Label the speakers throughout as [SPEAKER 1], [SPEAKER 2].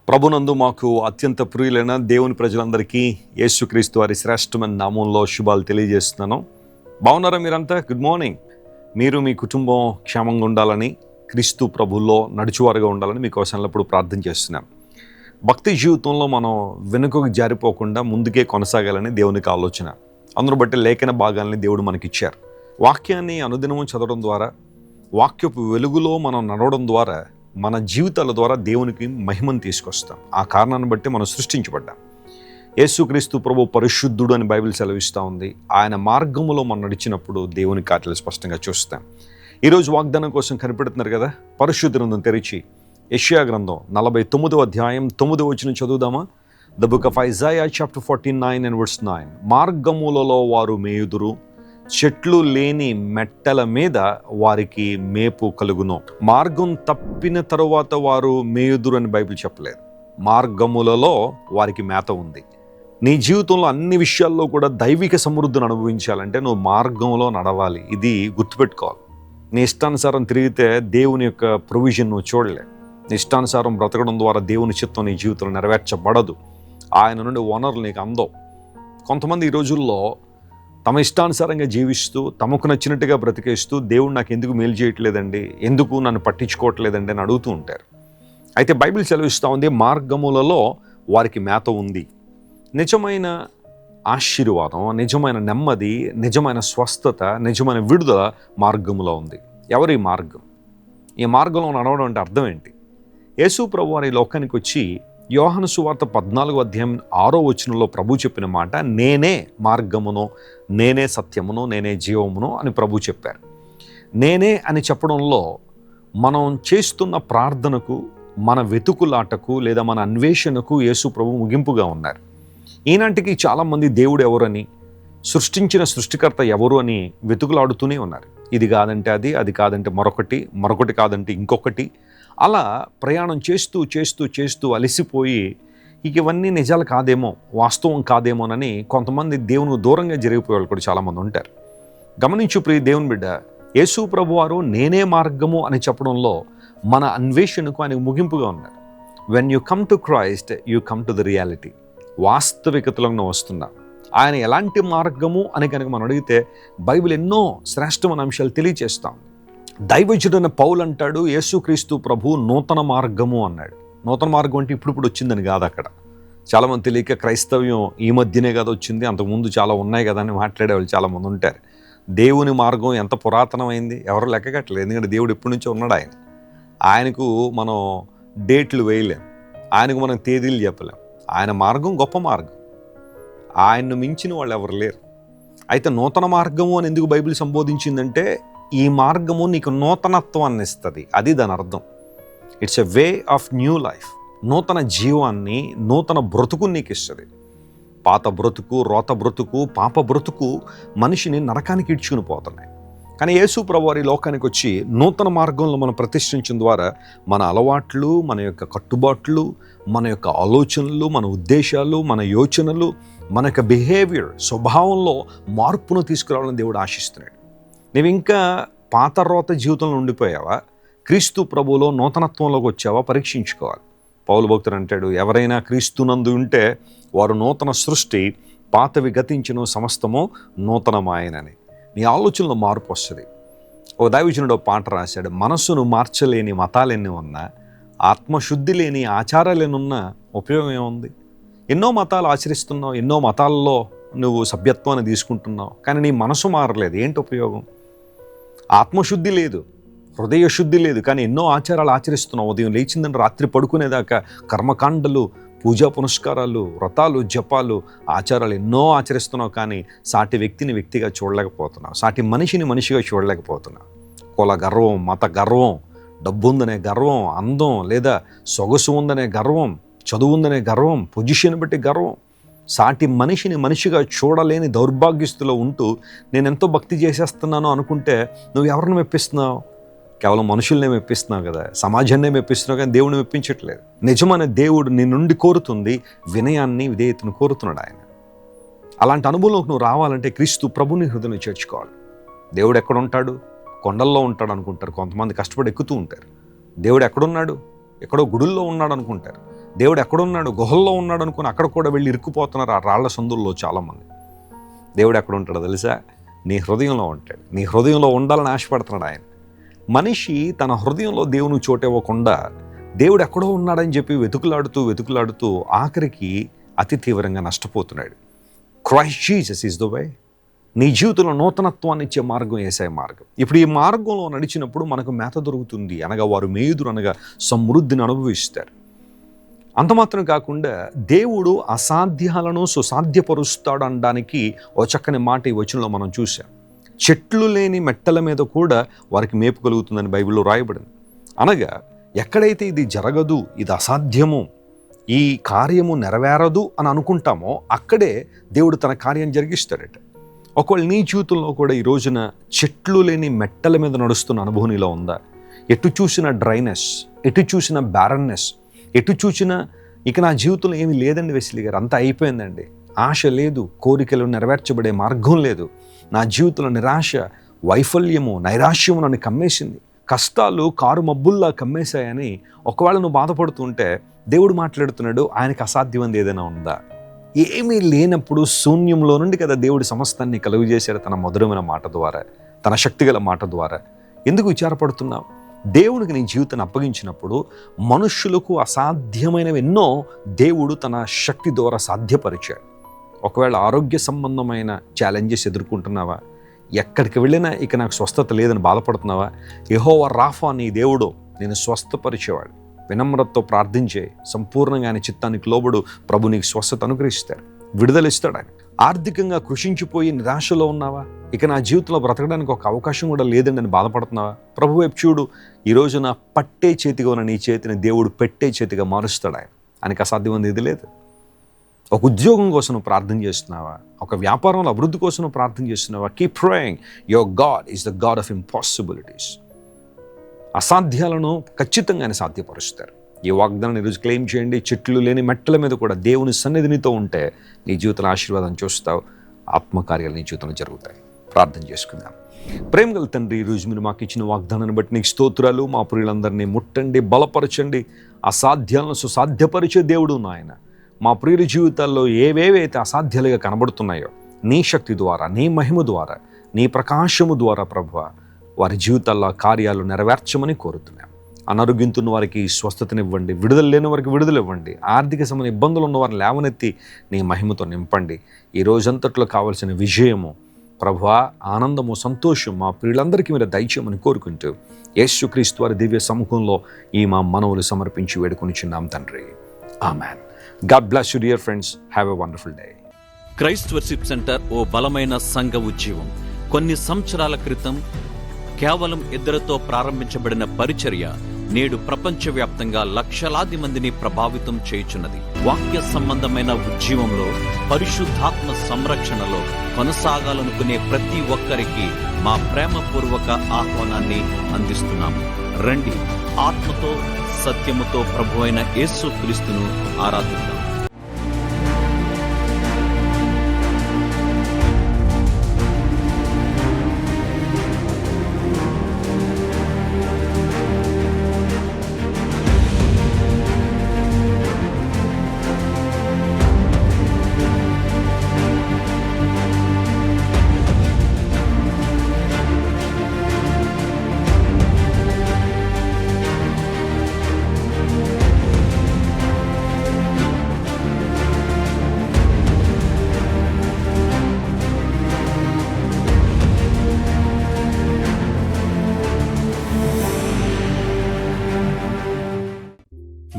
[SPEAKER 1] ప్రభునందు మాకు అత్యంత ప్రియులైన దేవుని ప్రజలందరికీ యేసుక్రీస్తు వారి శ్రేష్టమైన నామంలో శుభాలు తెలియజేస్తున్నాను. బాగున్నారా మీరంతా? Good morning. మీరు మీ కుటుంబం క్షేమంగా ఉండాలని, క్రీస్తు ప్రభుల్లో నడుచువారుగా ఉండాలని మీకోసం ఎల్లప్పుడూ ప్రార్థన చేస్తున్నాం. భక్తి జీవితంలో మనం వెనుకకు జారిపోకుండా ముందుకే కొనసాగాలని దేవునికి ఆలోచన. అందును బట్టి లేఖన భాగాల్ని దేవుడు మనకిచ్చారు. వాక్యాన్ని అనుదినము చదవడం ద్వారా, వాక్యపు వెలుగులో మనం నడవడం ద్వారా మన జీవితాల ద్వారా దేవునికి మహిమను తీసుకొస్తాం. ఆ కారణాన్ని బట్టి మనం సృష్టించబడ్డాం. యేసుక్రీస్తు ప్రభు పరిశుద్ధుడు అని బైబిల్ సెలవిస్తూ ఉంది. ఆయన మార్గములో మనం నడిచినప్పుడు దేవుని కార్యాలు స్పష్టంగా చూస్తాం. ఈరోజు వాగ్దానం కోసం కనిపెడుతున్నారు కదా, పరిశుద్ధ గ్రంథం తెరిచి యెషయా గ్రంథం 49వ అధ్యాయం 9వ వచనం చదువుదామా? The book of Isaiah chapter 49 and verse 9. మార్గములలో వారు మేయుదురు, చెట్లు లేని మెట్టల మీద వారికి మేపు కలుగును. మార్గం తప్పిన తరువాత వారు మేయుదురు అని బైబిల్ చెప్పలేదు. మార్గములలో వారికి మేత ఉంది. నీ జీవితంలో అన్ని విషయాల్లో కూడా దైవిక సమృద్ధిని అనుభవించాలంటే నువ్వు మార్గంలో నడవాలి. ఇది గుర్తుపెట్టుకోవాలి. నీ ఇష్టానుసారం తిరిగితే దేవుని యొక్క ప్రొవిజన్ నువ్వు చూడలే. నీ ఇష్టానుసారం బ్రతకడం ద్వారా దేవుని చిత్తం నీ జీవితంలో నెరవేర్చబడదు. ఆయన నుండి వనరులు నీకు అందవు. కొంతమంది ఈ రోజుల్లో తమ ఇష్టానుసారంగా జీవిస్తూ, తమకు నచ్చినట్టుగా బ్రతికేస్తూ, దేవుడు నాకు ఎందుకు మేలు చేయట్లేదండి, ఎందుకు నన్ను పట్టించుకోవట్లేదండి అని అడుగుతూ ఉంటారు. అయితే బైబిల్ సెలవిస్తూ ఉంది, మార్గములలో వారికి మేత ఉంది. నిజమైన ఆశీర్వాదం, నిజమైన నెమ్మది, నిజమైన స్వస్థత, నిజమైన విడుదల మార్గములో ఉంది. ఎవరి మార్గం? ఈ మార్గంలో నడవడం అంటే అర్థం ఏంటి? యేసు ప్రభు వారి లోకానికి వచ్చి యోహాను సువార్త 14వ అధ్యాయం 6వ వచనంలో ప్రభు చెప్పిన మాట, నేనే మార్గమును, నేనే సత్యమును, నేనే జీవమును అని ప్రభు చెప్పారు. నేనే అని చెప్పడంలో మనం చేస్తున్న ప్రార్థనకు, మన వెతుకులాటకు లేదా మన అన్వేషణకు యేసు ప్రభు ముగింపుగా ఉన్నారు. ఈనాటికి చాలామంది దేవుడు ఎవరని, సృష్టించిన సృష్టికర్త ఎవరు అని వెతుకులాడుతూనే ఉన్నారు. ఇది కాదంటే అది, అది కాదంటే మరొకటి, మరొకటి కాదంటే ఇంకొకటి, అలా ప్రయాణం చేస్తూ చేస్తూ చేస్తూ అలసిపోయి ఇక ఇవన్నీ నిజాలు కాదేమో, వాస్తవం కాదేమోనని కొంతమంది దేవునికి దూరంగా జరిగిపోయే వాళ్ళు కూడా చాలామంది ఉంటారు. గమనించు ప్రియ దేవుని బిడ్డ, యేసు ప్రభు వారు నేనే మార్గము అని చెప్పడంలో మన అన్వేషణకు ఆయన ముగింపుగా ఉన్నారు. When you come to Christ, you come to the reality. వాస్తవికతలో వస్తున్నా ఆయన ఎలాంటి మార్గము అని కనుక మనం అడిగితే బైబిల్ ఎన్నో శ్రేష్టమైన అంశాలు తెలియచేస్తాం. దైవజుడైన పౌలు అంటాడు, యేసుక్రీస్తు ప్రభు నూతన మార్గము అన్నాడు. నూతన మార్గం అంటే ఇప్పుడు వచ్చిందని కాదు. అక్కడ చాలామంది తెలియక క్రైస్తవ్యం ఈ మధ్యనే కదా వచ్చింది, అంతకుముందు చాలా ఉన్నాయి కదా అని మాట్లాడేవాళ్ళు చాలామంది ఉంటారు. దేవుని మార్గం ఎంత పురాతనమైంది ఎవరు లెక్కగట్టలేదు. ఎందుకంటే దేవుడు ఎప్పటి నుంచో ఉన్నాడు. ఆయనకు మనం డేట్లు వేయలేం, ఆయనకు మనం తేదీలు చెప్పలేం. ఆయన మార్గం గొప్ప మార్గం, ఆయన్ను మించిన వాళ్ళు ఎవరు లేరు. అయితే నూతన మార్గము అని ఎందుకు బైబిల్ సంబోధించిందంటే ఈ మార్గము నీకు నూతనత్వాన్ని ఇస్తుంది. అది దాని అర్థం. It's a way of new life. నూతన జీవాన్ని, నూతన బ్రతుకు నీకు ఇస్తుంది. పాత బ్రతుకు, రోత బ్రతుకు, పాప బ్రతుకు మనిషిని నరకానికి ఇడ్చుకుని పోతున్నాయి. కానీ యేసు ప్రభు వారి లోకానికి వచ్చి నూతన మార్గంలో మనం ప్రతిష్ఠించడం ద్వారా మన అలవాట్లు, మన యొక్క కట్టుబాట్లు, మన యొక్క ఆలోచనలు, మన ఉద్దేశాలు, మన యోచనలు, మన యొక్క బిహేవియర్, స్వభావంలో మార్పును తీసుకురావాలని దేవుడు ఆశిస్తున్నాడు. నువ్వు ఇంకా పాత రోత జీవితంలో ఉండిపోయావా, క్రీస్తు ప్రభువులో నూతనత్వంలోకి వచ్చావా పరీక్షించుకోవాలి. పౌలు భక్తుడు అంటాడు, ఎవరైనా క్రీస్తునందు ఉంటే వారు నూతన సృష్టి, పాతవి గతించును, సమస్తము నూతనమాయనని. నీ ఆలోచనలో మార్పు వస్తుంది. ఓ దైవజనుడు పాట రాశాడు, మనస్సును మార్చలేని మతాలెన్ని ఉన్నా, ఆత్మశుద్ధి లేని ఆచారాలెన్నున్నా ఉపయోగం ఏముంది? ఎన్నో మతాలు ఆచరిస్తున్నావు, ఎన్నో మతాల్లో నువ్వు సభ్యత్వాన్ని తీసుకుంటున్నావు, కానీ నీ మనసు మారలేదు. ఏంటి ఉపయోగం? ఆత్మశుద్ధి లేదు, హృదయ శుద్ధి లేదు, కానీ ఎన్నో ఆచారాలు ఆచరిస్తున్నావు. ఉదయం లేచిందని రాత్రి పడుకునేదాకా కర్మకాండలు, పూజా పునస్కారాలు, వ్రతాలు, జపాలు, ఆచారాలు ఎన్నో ఆచరిస్తున్నావు, కానీ సాటి వ్యక్తిని వ్యక్తిగా చూడలేకపోతున్నావు, సాటి మనిషిని మనిషిగా చూడలేకపోతున్నావు. కుల గర్వం, మత గర్వం, డబ్బు ఉందనే గర్వం, అందం లేదా సొగసు ఉందనే గర్వం, చదువు ఉందనే గర్వం, పొజిషన్ బట్టి గర్వం, సాటి మనిషిని మనిషిగా చూడలేని దౌర్భాగ్యస్తులో ఉంటూ నేను ఎంతో భక్తి చేసేస్తున్నాను అనుకుంటే నువ్వు ఎవరిని మెప్పిస్తున్నావు? కేవలం మనుషుల్నే మెప్పిస్తున్నావు కదా, సమాజాన్నే మెప్పిస్తున్నావు, కానీ దేవుడిని మెప్పించట్లేదు. నిజమైన దేవుడు నీ నుండి కోరుతుంది వినయాన్ని, విధేయతను కోరుతున్నాడు ఆయన. అలాంటి అనుభవంలోకి నువ్వు రావాలంటే క్రీస్తు ప్రభుని హృదయం చేర్చుకోవాలి. దేవుడు ఎక్కడ ఉంటాడు? కొండల్లో ఉంటాడు అనుకుంటారు కొంతమంది, కష్టపడి ఎక్కుతూ ఉంటారు. దేవుడు ఎక్కడున్నాడు? ఎక్కడో గుడుల్లో ఉన్నాడు అనుకుంటారు. దేవుడు ఎక్కడున్నాడు, గుహల్లో ఉన్నాడు అనుకుని అక్కడ కూడా వెళ్ళి ఇరుక్కుపోతున్నారు ఆ రాళ్ల సందుల్లో చాలామంది. దేవుడు ఎక్కడ ఉంటాడో తెలుసా? నీ హృదయంలో ఉంటాడు. నీ హృదయంలో ఉండాలని ఆశపడుతున్నాడు ఆయన. మనిషి తన హృదయంలో దేవుని చోటివ్వకుండా దేవుడు ఎక్కడో ఉన్నాడని చెప్పి వెతుకులాడుతూ ఆఖరికి అతి తీవ్రంగా నష్టపోతున్నాడు. Christ Jesus is the way. నీ జీవితంలో నూతనత్వాన్ని ఇచ్చే మార్గం యేసయ్య మార్గం. ఇప్పుడు ఈ మార్గంలో నడిచినప్పుడు మనకు మేత దొరుకుతుంది, అనగా వారు మేయుదురు, అనగా సమృద్ధిని అనుభవిస్తారు. అంత మాత్రం కాకుండా దేవుడు అసాధ్యాలను సుసాధ్యపరుస్తాడు అనడానికి ఓ చక్కని మాట ఈ వచనంలో మనం చూసాం. చెట్లు లేని మెట్టల మీద కూడా వారికి మేపు కలుగుతుందని బైబిల్లో రాయబడింది. అనగా ఎక్కడైతే ఇది జరగదు, ఇది అసాధ్యము, ఈ కార్యము నెరవేరదు అని అనుకుంటామో అక్కడే దేవుడు తన కార్యం జరిగిస్తాడట. ఒకవేళ నీ జీవితంలో కూడా ఈ రోజున చెట్లు లేని మెట్టల మీద నడుస్తున్న అనుభవం నీలో ఉందా? ఎటు చూసిన డ్రైనెస్, ఎటు చూసిన బ్యారన్నెస్, ఎటు చూసినా ఇక నా జీవితంలో ఏమీ లేదండి వెస్లీ గారు, అంతా అయిపోయిందండి, ఆశ లేదు, కోరికలు నెరవేర్చబడే మార్గం లేదు, నా జీవితంలో నిరాశ, వైఫల్యము, నైరాశ్యము నన్ను కమ్మేసింది, కష్టాలు కారు మబ్బుల్లా కమ్మేశాయని ఒకవేళ నువ్వు బాధపడుతుంటే దేవుడు మాట్లాడుతున్నాడు, ఆయనకు అసాధ్యమైనది ఏదైనా ఉందా? ఏమీ లేనప్పుడు శూన్యంలో నుండి కదా దేవుడు సమస్తాన్ని కలుగు చేశాడు తన మధురమైన మాట ద్వారా, తన శక్తిగల మాట ద్వారా. ఎందుకు విచారపడుతున్నావు? దేవునికి నీ జీవితాన్ని అప్పగించినప్పుడు మనుష్యులకు అసాధ్యమైనవి ఎన్నో దేవుడు తన శక్తి ద్వారా సాధ్యపరిచాడు. ఒకవేళ ఆరోగ్య సంబంధమైన ఛాలెంజెస్ ఎదుర్కొంటున్నావా? ఎక్కడికి వెళ్ళినా ఇక నాకు స్వస్థత లేదని బాధపడుతున్నావా? యెహోవా రాఫా నీ దేవుడు నేను స్వస్థపరిచేవాడు. వినమ్రతతో ప్రార్థించే, సంపూర్ణంగా ఆయన చిత్తానికి లోబడు, ప్రభు నీకు స్వస్థత అనుగ్రహిస్తాడు, విడుదలిస్తాడు ఆయన. ఆర్థికంగా కృషించిపోయి నిరాశలో ఉన్నావా? ఇక నా జీవితంలో బ్రతకడానికి ఒక అవకాశం కూడా లేదండి అని బాధపడుతున్నావా? ప్రభు వైపు చూడు. ఈరోజు నా పట్టే చేతిగా ఉన్న నీ చేతిని దేవుడు పెట్టే చేతిగా మారుస్తాడు ఆయన. ఆయనకు అసాధ్యమైనది ఇది లేదు. ఒక ఉద్యోగం కోసం ప్రార్థన చేస్తున్నావా? ఒక వ్యాపారంలో అభివృద్ధి కోసం ప్రార్థన చేస్తున్నావా? Keep praying. Your God is the God of impossibilities. అసాధ్యాలను ఖచ్చితంగా ఆయన సాధ్యపరుస్తారు. ఈ వాగ్దానాన్ని ఈరోజు క్లెయిమ్ చేయండి. చెట్లు లేని మెట్టల మీద కూడా దేవుని సన్నిధినితో ఉంటే నీ జీవితంలో ఆశీర్వాదం చూస్తావు, ఆత్మకార్యాలు నీ జీవితంలో జరుగుతాయి. ప్రార్థన చేసుకుందాం. ప్రేమగల తండ్రి, ఈరోజు మీరు మాకు ఇచ్చిన వాగ్దానాన్ని బట్టి నీకు స్తోత్రాలు. మా ప్రియులందరినీ ముట్టండి, బలపరచండి. అసాధ్యాలను సుసాధ్యపరిచే దేవుడు నాయన. మా ప్రియుల జీవితాల్లో ఏవేవైతే అసాధ్యాలుగా కనబడుతున్నాయో నీ శక్తి ద్వారా, నీ మహిమ ద్వారా, నీ ప్రకాశము ద్వారా ప్రభువా వారి జీవితాల్లో కార్యాలు నెరవేర్చమని కోరుతున్నాం. అనారోగ్యంతున్న వారికి స్వస్థతనివ్వండి, విడుదల లేని వారికి విడుదల ఇవ్వండి, ఆర్థిక సంబంధ ఇబ్బందులు ఉన్న వారిని లేవనెత్తి నీ మహిమతో నింపండి. ఈ రోజంతట్లో కావలసిన విజయము ప్రభువా, ఆనందము, సంతోషం మా ప్రియులందరికీ మీరు దయచేయమని కోరుకుంటూ యేసుక్రీస్తు వారి దివ్య సముఖంలో ఈ మా మనవులు సమర్పించి వేడుకొనిచున్నాం తండ్రి. Amen. God bless you dear friends. Have a wonderful day.
[SPEAKER 2] Christ worship centre ఓ బలమైన సంఘ ఉద్యమం. కొన్ని సంవత్సరాల క్రితం కేవలం 2తో ప్రారంభించబడిన పరిచర్య నేడు ప్రపంచవ్యాప్తంగా లక్షలాది మందిని ప్రభావితం చేయుచున్నది. వాక్య సంబంధమైన ఉద్యమంలో, పరిశుద్ధాత్మ సంరక్షణలో కొనసాగాలనుకునే ప్రతి ఒక్కరికి మా ప్రేమపూర్వక ఆహ్వానాన్ని అందిస్తున్నాము. రండి, ఆత్మతో సత్యముతో ప్రభువైన యేసు క్రీస్తును ఆరాధిద్దాం.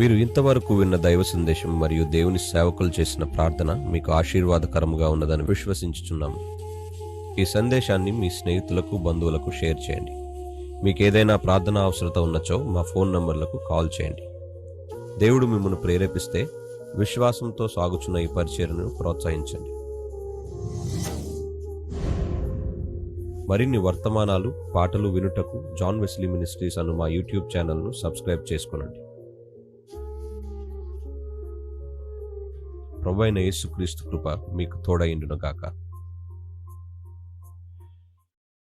[SPEAKER 3] మీరు ఇంతవరకు విన్న దైవ సందేశం మరియు దేవుని సేవకులు చేసిన ప్రార్థన మీకు ఆశీర్వాదకరముగా ఉన్నదని విశ్వసించుచున్నాము. ఈ సందేశాన్ని మీ స్నేహితులకు, బంధువులకు షేర్ చేయండి. మీకు ఏదైనా ప్రార్థన అవసరత ఉన్నచో మా ఫోన్ నంబర్లకు కాల్ చేయండి. దేవుడు మిమ్మల్ని ప్రేరేపిస్తే విశ్వాసంతో సాగుచున్న ఈ పరిచర్యను ప్రోత్సహించండి. మరిన్ని వర్తమానాలు, పాటలు వినుటకు జాన్ వెస్లీ మినిస్ట్రీస్ అను మా యూట్యూబ్ ఛానల్ను సబ్స్క్రైబ్ చేసుకొనండి. ప్రభువైన యేసుక్రీస్తు కృప మీకు తోడైండును గాక.